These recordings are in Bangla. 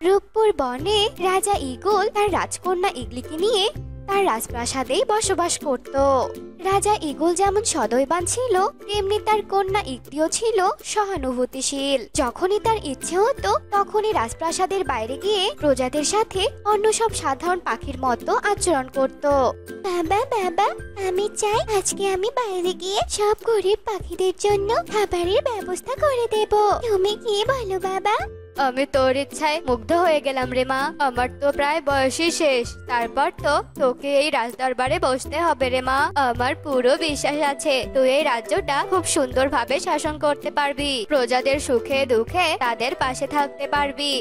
রূপপুর বনে রাজা ঈগল তার রাজকন্যা ঈগলিকে নিয়ে তার রাজপ্রাসাদেই বসবাস করত। রাজা ঈগল যেমন সদয়বান ছিল, তেমনি তার কন্যা ঈগলিও ছিল সহানুভূতিশীল। যখনই তার ইচ্ছে হতো তখনই রাজপ্রাসাদের বাইরে গিয়ে প্রজাদের সাথে অন্য সব সাধারণ পাখির মতো আচরণ করত। বাবা বাবা, আমি চাই আজকে আমি বাইরে গিয়ে সব গরিব পাখিদের জন্য খাবারের ব্যবস্থা করে দেব। তুমি কি বলো বাবা? আমি তোর ইচ্ছায় মুগ্ধ হয়ে গেলাম রে মা। আমার তো প্রায় বয়সই শেষ, তারপর তো তোকে এই রাজদরবারে বসতে হবে রে মা। আমার পুরো বিশ্বাস আছে তুই এই রাজ্যটা খুব সুন্দরভাবে শাসন করতে পারবি, প্রজাদের সুখে দুঃখে তাদের পাশে থাকতে পারবি।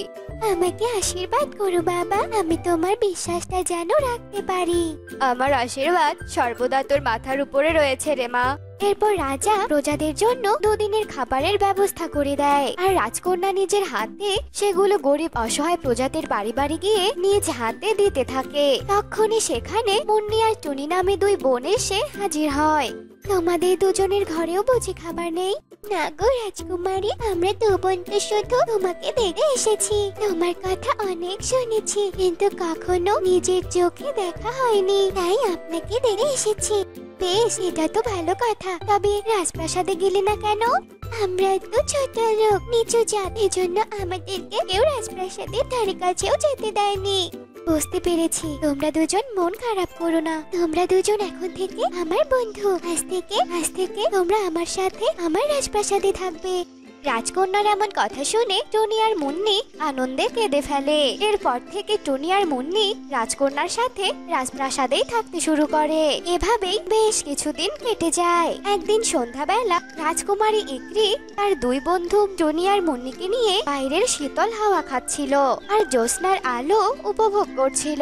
আমাকে আশীর্বাদ করো বাবা, আমি তোমার বিশ্বাসটা যেন রাখতে পারি। আমার আশীর্বাদ সর্বদা তোর মাথার উপরে রয়েছে রে মা। এরপর রাজা প্রজাদের জন্য দুদিনের খাবারের ব্যবস্থা করে দেয়, আর রাজকন্যা নিজের হাতে সেগুলো গরিব অসহায় প্রজাদের বাড়ি বাড়ি গিয়ে নিজ হাতে দিতে থাকে। তখনই সেখানে মুন্নি আর টুনি নামে দুই বোন এসে হাজির হয়। তোমাদের দুজনের ঘরেও বুঝি খাবার নেই? না গো রাজকুমারী, আমরা দু বোন তো শুধু তোমাকে দেখে এসেছি। তোমার কথা অনেক শুনেছি, কিন্তু কখনো নিজের চোখে দেখা হয়নি, তাই আপনাকে দেখে এসেছি। বেশ, এটা তো ভালো কথা। তবে রাজপ্রাসাদে গেলে না কেন? আমরা তো ছোট লোক, নিচু জাত, এজন্য আমাদেরকে কেউ রাজপ্রাসাদের ধারে কাছেও যেতে দেয়নি। বুঝতে পেরেছি, তোমরা দুজন মন খারাপ করো না। তোমরা দুজন এখন থেকে আমার বন্ধু। আজ থেকে তোমরা আমার সাথে আমার রাজপ্রাসাদে থাকবে। রাজকন্যার এমন কথা শুনে টুনি আর মুন্নি আনন্দে কেঁদে ফেলে। এরপর থেকে টুনি আর মুন্নি রাজকন্যার সাথে রাজপ্রাসাদেই থাকতে শুরু করে। এভাবেই বেশ কিছুদিন কেটে যায়। একদিন সন্ধ্যাবেলা রাজকুমারী ইকরি তার দুই বন্ধু টুনি আর মুন্নিকে নিয়ে বাইরের শীতল হাওয়া খাচ্ছিল আর জ্যোৎস্নার আলো উপভোগ করছিল।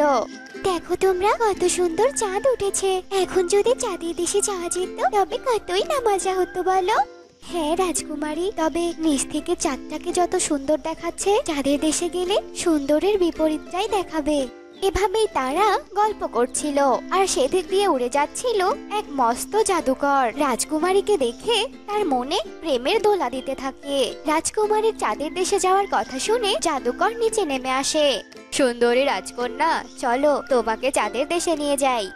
দেখো তোমরা, কত সুন্দর চাঁদ উঠেছে। এখন যদি চাঁদের দেশে যাওয়া যেত তবে কতই না মজা হতো বলো? হ্যাঁ রাজকুমারী, তবে নিচ থেকে চাঁদটাকে যত সুন্দর দেখাচ্ছে, চাঁদের দেশে গেলে সুন্দরের বিপরীতটাই দেখাবে। এভাবেই তারা গল্প করছিল, আর সেদিক দিয়ে উড়ে যাচ্ছিল এক মস্ত জাদুকর। রাজকুমারীকে দেখে তার মনে প্রেমের দোলা দিতে থাকে। রাজকুমারীর চাঁদের দেশে যাওয়ার কথা শুনে জাদুকর নিচে নেমে আসে। সুন্দরী রাজকন্যা, চলো তোমাকে চাঁদের দেশে নিয়ে যাই।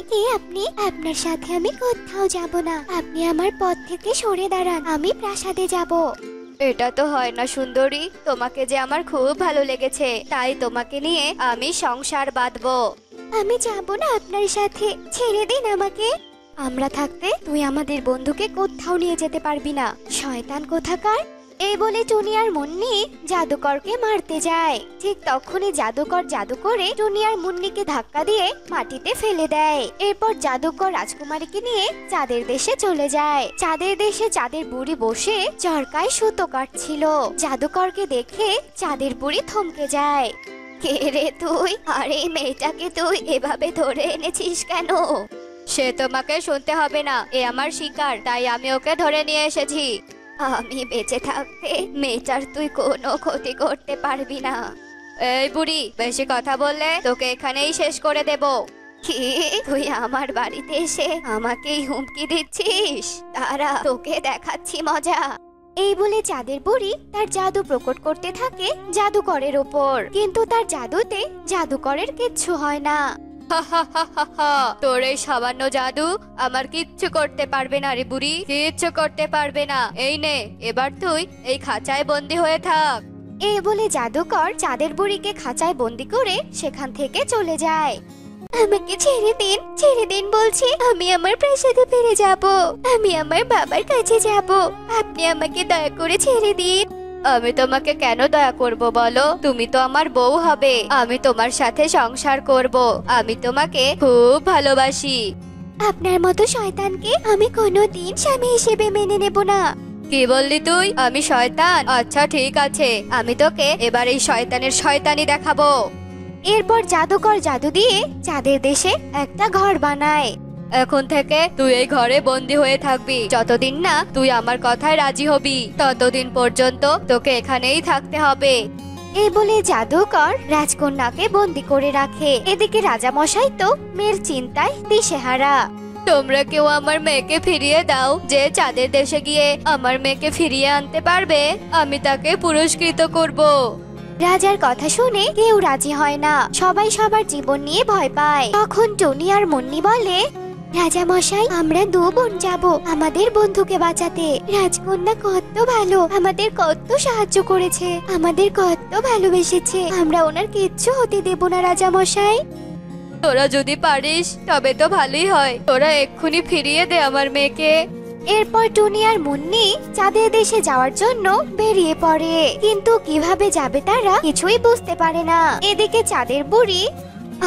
কে আপনি? আপনার সাথে আমি কোথাও যাব না। আপনি আমার পথ থেকে সরে দাঁড়ান, আমি প্রাসাদে যাব। এটা তো হয় না সুন্দরী, তোমাকে যে আমার খুব ভালো লেগেছে, তাই তোমাকে নিয়ে আমি সংসার বাঁধবো। আমি যাব না আপনার সাথে, ছেড়ে দিন আমাকে। আমরা থাকতে তুই আমাদের বন্ধুকে কোথাও নিয়ে যেতে পারবি না, শয়তান কোথাকার। এই বলে টুনি আর মুন্নি জাদুকরকে মারতে যায়। ঠিক তখনই জাদুকর জাদু করে টুনি আর মুন্নিকে ধাক্কা দিয়ে মাটিতে ফেলে দেয়। এরপর জাদুকর রাজকুমারীকে নিয়ে চাঁদের দেশে চলে যায়। চাঁদের দেশে চাঁদের বুড়ি বসে চরকায় সুতো কাটছিল। জাদুকরকে দেখে চাঁদের বুড়ি থমকে যায়। কে রে তুই? আর এই মেয়েটাকে তুই এভাবে ধরে এনেছিস কেন? সে তোমাকে শুনতে হবে না, এ আমার শিকার, তাই আমি ওকে ধরে নিয়ে এসেছি। আমি বেঁচে থাকতে মেয়েটার তুই কোনো ক্ষতি করতে পারবি না। এই বুড়ি, বেশি কথা বললে তোকে এখানেই শেষ করে দেব। কি? তুই আমার বাড়িতে এসে আমাকেই হুমকি দিচ্ছিস? দাঁড়া, তোকে দেখাচ্ছি মজা। এই বলে চাঁদের বুড়ি তার জাদু প্রকট করতে থাকে জাদুকরের ওপর, কিন্তু তার জাদুতে জাদুকরের কিচ্ছু হয় না। তোর এই সামান্য জাদু আমার কিচ্ছু করতে পারবে না রে বুড়ি, কিচ্ছু করতে পারবে না। এই নে, এবার তুই এই খাঁচায় বন্দি হয়ে থাক। এই বলে জাদুকর চাঁদের বুড়িকে খাঁচায় বন্দি করে সেখান থেকে চলে যায়। আমাকে ছেড়ে দিন বলছি। আমি আমার প্রাসাদে ফিরে যাব, আমি আমার বাবার কাছে যাব। আপনি আমাকে দয়া করে ছেড়ে দিন। আমি তোমাকে কেন দয়া করব বলো? তুমি তো আমার বউ হবে, আমি তোমার সাথে সংসার করব, আমি তোমাকে খুব ভালোবাসি। আপনার মতো শয়তানকে আমি কোনোদিন স্বামী হিসেবে মেনে নেব না। কি বললি তুই? আমি শয়তান? আচ্ছা ঠিক আছে, আমি তোকে এবার এই শয়তানের শয়তানি দেখাবো। এরপর জাদুকর জাদু দিয়ে চাঁদের দেশে একটা ঘর বানায়। এখন থেকে তুই এই ঘরে বন্দি হয়ে থাকবি, যতদিন না তুই আমার কথায় রাজি হবি, ততদিন পর্যন্ত তোকে এখানেই থাকতে হবে। এই বলে জাদুকর রাজকন্যাকে বন্দি করে রাখে। এদিকে রাজা মশাই তো মেয়ের চিন্তায় দিশেহারা। তোমরা কেউ আমার মেয়েকে ফিরিয়ে দাও। যে চাঁদের দেশে গিয়ে আমার মেয়েকে ফিরিয়ে আনতে পারবে, আমি তাকে পুরস্কৃত করব। রাজার কথা শুনে কেউ রাজি হয় না, সবাই সবার জীবন নিয়ে ভয় পায়। তখন টুনি আর মুন্নি বলে, রাজা মশাই, আমরা 2 বোন যাব আমাদের বন্ধুকে বাঁচাতে। রাজকন্যা কত ভালো, আমাদের কত সাহায্য করেছে, আমাদের কত ভালোবেসেছে, আমরা ওনার কিচ্ছু হতে দেব না রাজা মশাই। তোরা যদি পারিস তবে তো ভালোই হয়, তোরা এক্ষুনি ফিরিয়ে দে আমার মেয়েকে। এরপর টুনি আর মুন্নি চাঁদের দেশে যাওয়ার জন্য বেরিয়ে পড়ে, কিন্তু কিভাবে যাবে তারা কিছুই বুঝতে পারে না। এদিকে চাঁদের বুড়ি,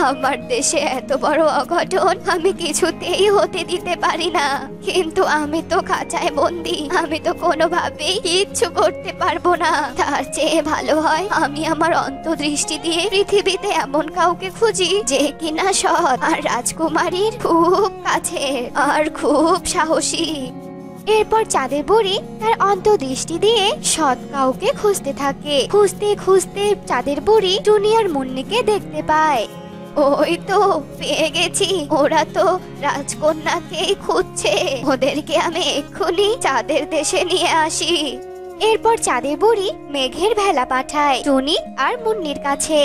আমার দেশে এত বড় অঘটন আমি কিছুতেই হতে দিতে পারি না, কিন্তু আমি তো খাঁচায় বন্দি, আমি তো কোনোভাবেই কিচ্ছু করতে পারবো না। তার চেয়ে ভালো হয় আমি আমার অন্তর্দৃষ্টি দিয়ে পৃথিবীতে এমন কাউকে খুঁজি যে কিনা সৎ আর রাজকুমারীর খুব কাছে আর খুব সাহসী। এরপর চাঁদের বুড়ি তার অন্তর্দৃষ্টি দিয়ে সৎ কাউকে খুঁজতে থাকে। খুঁজতে খুঁজতে চাঁদের বুড়ি টুনি আর মুন্নিকে দেখতে পায়। ওই তো পেয়ে গেছি, ওরা তো রাজকন্যাকেই খুঁজছে, ওদেরকে আমি এক্ষুনি চাঁদের দেশে নিয়ে আসি। এরপর চাঁদের বুড়ি মেঘের ভেলা পাঠায় টুনি আর মুন্নির কাছে।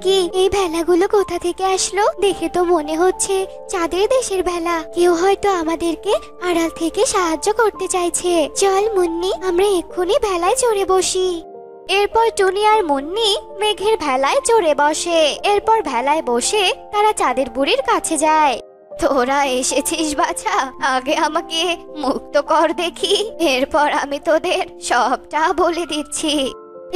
কি এই ভেলাগুলো কোথা থেকে আসলো? দেখে তো মনে হচ্ছে চাঁদের দেশের ভেলা। কেউ হয়তো আমাদেরকে আড়াল থেকে সাহায্য করতে চাইছে। চল মুন্নি, আমরা এক্ষুনি ভেলায় চড়ে বসি। এরপর টুনি আর মুন্নি মেঘের ভেলায় চড়ে বসে। এরপর ভেলায় বসে তারা চাঁদের বুড়ির কাছে যায়। তোরা এসেছিস বাছা, আগে আমাকে মুক্ত কর দেখি, এরপর আমি তোদের সবটা বলে দিচ্ছি।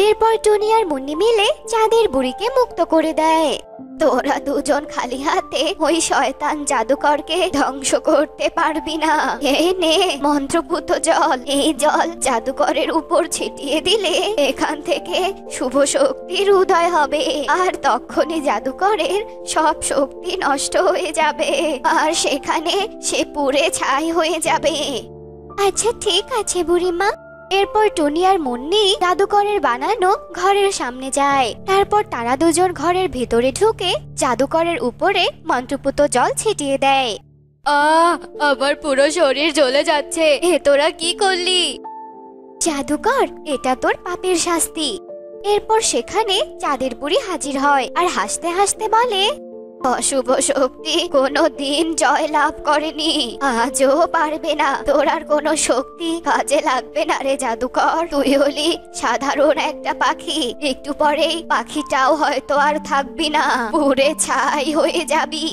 এরপর টুনি আর মুন্নি মিলে চাঁদের বুড়িকে মুক্ত করে দেয়। তোরা দুজন খালি হাতে ওই শয়তান জাদুকরকে ধ্বংস করতে পারবি না। এই নে মন্ত্রপুত জল, এই জল জাদুকরের উপর ছিটিয়ে দিলে এখান থেকে শুভ শক্তির উদয় হবে, আর তখনই জাদুকরের সব শক্তি নষ্ট হয়ে যাবে আর সেখানে সে পুড়ে ছাই হয়ে যাবে। আচ্ছা ঠিক আছে বুড়িমা। এরপর টুনি আর মুন্নি জাদুকরের বানানো ঘরের সামনে যায়। তারপর তারা দুজন ঘরের ভিতরে ঢুকে জাদুকরের উপরে মন্ত্রপুত জল ছিটিয়ে দেয়। আমার পুরো শরীর জ্বলে যাচ্ছে, এ তোরা কি করলি? জাদুকর, এটা তোর পাপের শাস্তি। এরপর সেখানে চাঁদের বুড়ি হাজির হয় আর হাসতে হাসতে বলে, অশুভ শক্তি কোনো দিন জয় লাভ করেনি, আজও পারবে না। তোর আর কোনো শক্তি কাজে লাগবে না রে জাদুকর, তুই হলি সাধারণ একটা পাখি, একটু পরেই পাখিটাও হয়তো আর থাকবি না, পুড়ে ছাই হয়ে যাবি,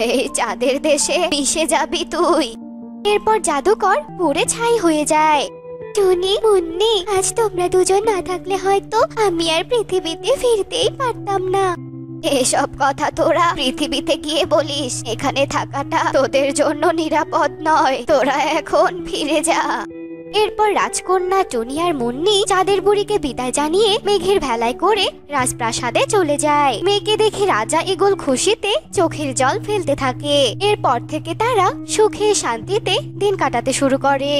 এই চাঁদের দেশে মিশে যাবি তুই। এরপর জাদুকর পুড়ে ছাই হয়ে যায়। টুনি, মুন্নি, আজ তোমরা দুজন না থাকলে হয়তো আমি আর পৃথিবীতে ফিরতেই পারতাম না। এসব কথা তোরা পৃথিবীতে গিয়ে বলিস, এখানে থাকাটা তোদের জন্য নিরাপদ নয়, তোরা এখন ফিরে যা। এরপর রাজকন্যা টুনি আর মুন্নি চাঁদের বুড়িকে বিদায় জানিয়ে মেঘের ভেলায় করে রাজপ্রাসাদে চলে যায়। মেয়েকে দেখে রাজা ঈগল খুশিতে চোখের জল ফেলতে থাকে। এরপর থেকে তারা সুখে শান্তিতে দিন কাটাতে শুরু করে।